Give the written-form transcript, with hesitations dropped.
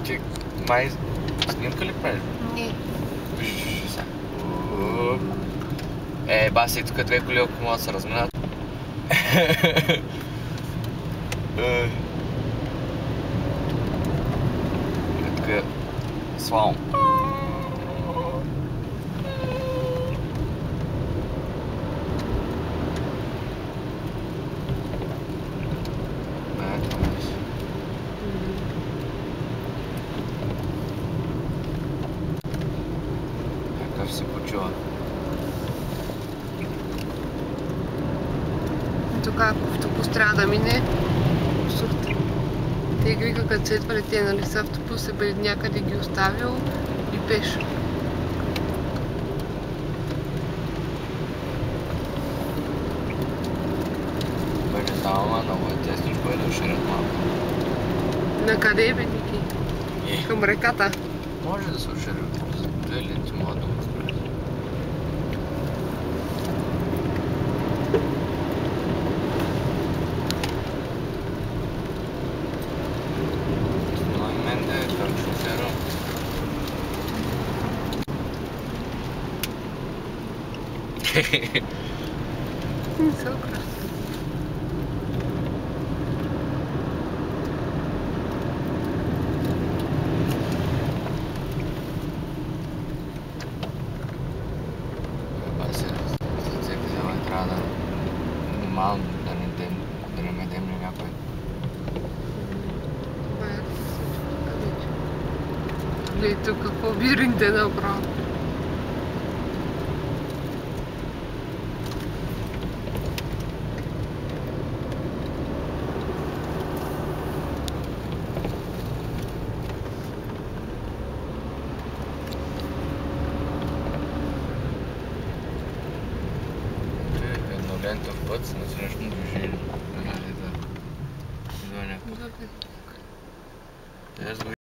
Ти май снимка ли правиш? Не. Виж сега. Баси, тук две коли, ако могат да се разминат. Тук слалом. Какъв се почува? Тук автобус трябва да мине. Те ги вика, като следвали те, нали, с автобус, бе някъде ги оставил и пеш. Бъде само, много е тесничко, да уширят малко. Накъде бе, Ники? Към реката. Може да се уширят. Две ленти могат да го справят. So krass. Трябва да внимавам да не ме демне някой. Гледай тук какво биринг те направо. Еднолентов път с насрещно движение. Да някой.